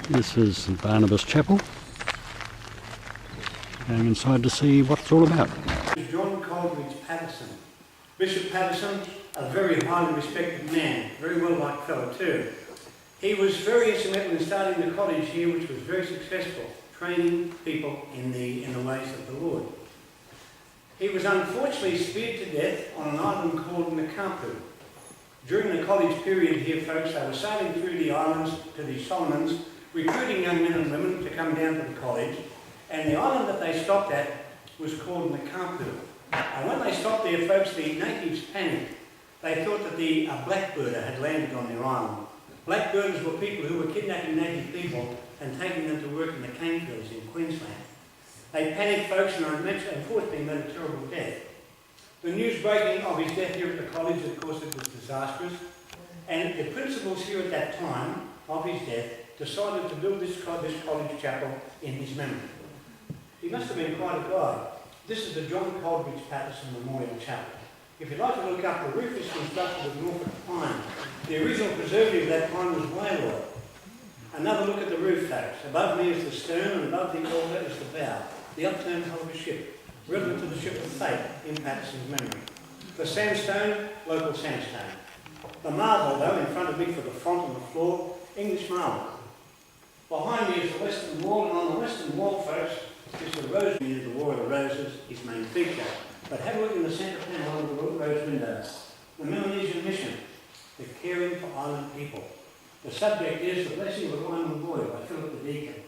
This is Barnabas Chapel. Going inside to see what it's all about. John Coleridge Patterson. Bishop Patterson, a very highly respected man, very well-liked fellow too. He was very instrumental in starting the college here, which was very successful, training people in the ways of the Lord. He was unfortunately speared to death on an island called Nakampu. During the college period here, folks, they were sailing through the islands to the Solomons, recruiting young men and women to come down to the college, and the island that they stopped at was called Nakampu. And when they stopped there, folks, the natives panicked. They thought that a blackbirder had landed on their island. Blackbirders were people who were kidnapping native people and taking them to work in the cane fields in Queensland. They panicked, folks, and unfortunately met a terrible death. The news breaking of his death here at the college, of course, it was disastrous. And the principals here at that time of his death decided to build this college chapel in his memory. He must have been quite a guy. This is the John Coleridge Patterson Memorial Chapel. If you'd like to look up, the roof is constructed with Norfolk pine. The original preservative of that pine was whale oil. Another look at the roof, folks. Above me is the stern, and above the altar is the bow, the upturned hull of a ship, relevant to the ship of fate in Patterson's memory. The sandstone, local sandstone. The marble, though, in front of me for the font on the floor, English marble. Behind me is the western wall, and on the western wall, folks, is the rose view, the War of the Roses, his main feature. But have a look in the centre panel of the rose window. The Melanesian mission, the caring for island people. The subject is The Blessing of a Island Boy by Philip the Deacon.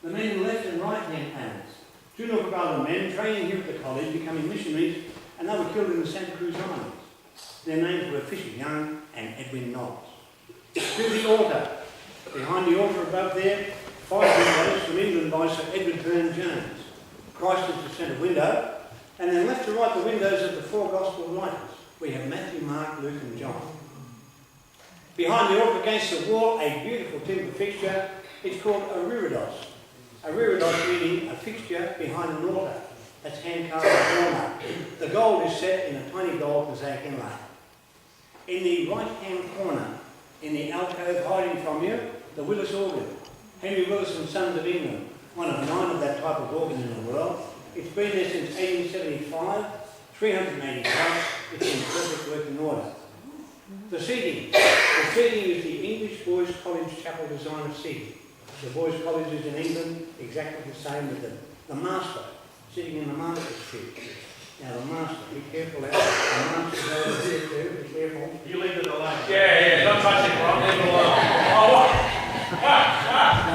The men in left and right hand panels. Two Norfolk Island men training here at the college, becoming missionaries, and they were killed in the Santa Cruz Islands. Their names were Fisher Young and Edwin Knowles. To the altar. Behind the altar above there, 5 windows from England by Sir Edward Burne-Jones. Christ is the centre window, and then left to right the windows of the 4 Gospel writers. We have Matthew, Mark, Luke and John. Behind the altar against the wall, a beautiful timber fixture. It's called a reredos. A reredos meaning a fixture behind an altar. That's hand-carved walnut. The gold is set in a tiny gold mosaic inlay. In the right-hand corner, in the alcove hiding from you, the Willis organ. Henry Willis and Sons of England, one of 9 of that type of organ in the world. It's been there since 1875, 380 plus. It's in perfect working order. The seating. The seating is the English Boys College Chapel design of seating. The boys' colleges in England, exactly the same with the master, sitting in the master's seat. Now the master, be careful out. The master's over there too, be careful. You leave it alone. Yeah, don't touch it, Ron. Leave it alone. The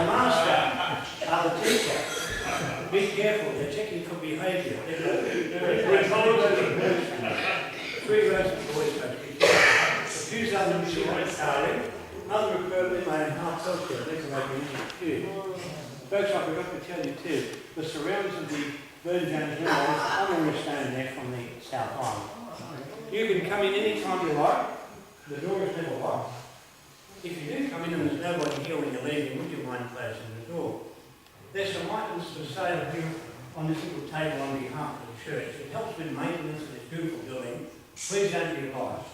master are the teacher. Be careful, they're checking for behaviour. 3 rows of boys, folks. The pews under which you want carving. Other appropriately made half culture, decorating each pew. Folks, I forgot to tell you too, the surrounds of the Burne-Jones windows are on the stone there from the South Island. You can come in any time you like. The door is never locked. If you do come in and there's nobody here when you're leaving, would you mind closing the door? There's some items for sale here on this little table on behalf of the church. It helps with maintenance of this beautiful building. Please don't be advised.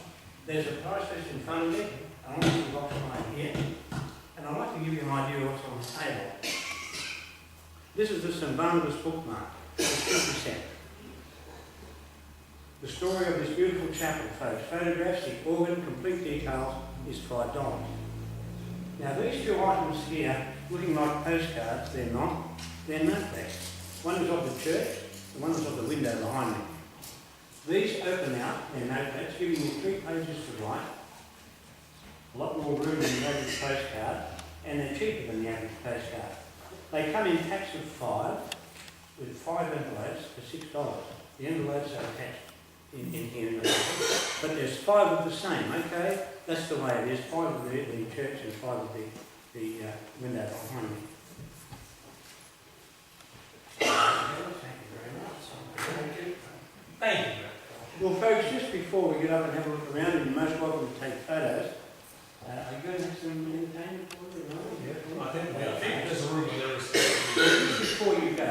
There's a price list in front of me, and on this box right here, and I'd like to give you an idea of what's on the table. This is the St. Barnabas bookmark. It's 50 cents. The story of this beautiful chapel, folks. Photographs, the organ, complete details is $5. Now these 2 items here, looking like postcards, they're not. They're notebooks. One is of the church, and one is of the window behind me. These open out, they're notebooks, giving you 3 pages to write. A lot more room than the average postcard, and they're cheaper than the average postcard. They come in packs of 5, with 5 envelopes for $6. The envelopes are attached in here in the book. But there's 5 of the same, okay? That's the way it is. 5 of the church and 5 of the window behind me. Thank you. Well, folks, just before we get up and have a look around, and you're most welcome to take photos. Are you going to have some entertainment for you? No? I think there's a room there. Before you go,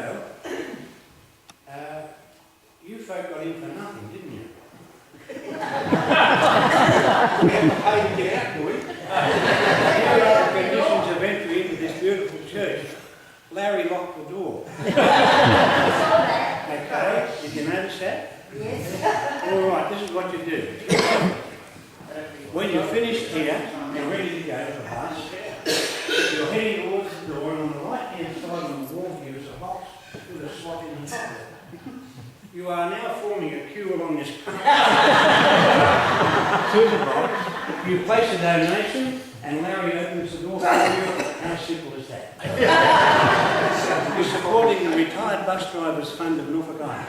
you folk got in for nothing, didn't you? We have to pay to get out, do we? Here are the conditions of entry into this building. beautiful church. Larry locked the door. Okay, did you notice that? Yes. All right, this is what you do. When you're finished here, you're ready to go to the bus, you're heading towards the door, and on the right-hand side on the wall here is a box with a slot in the top of it. You are now forming a queue along this path to the box. You place a donation, and Larry opens the door for you. How simple is that? You're supporting the Retired Bus Drivers Fund of Norfolk Island.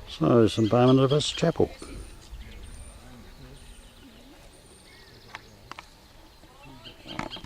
So, St Barnabas Chapel.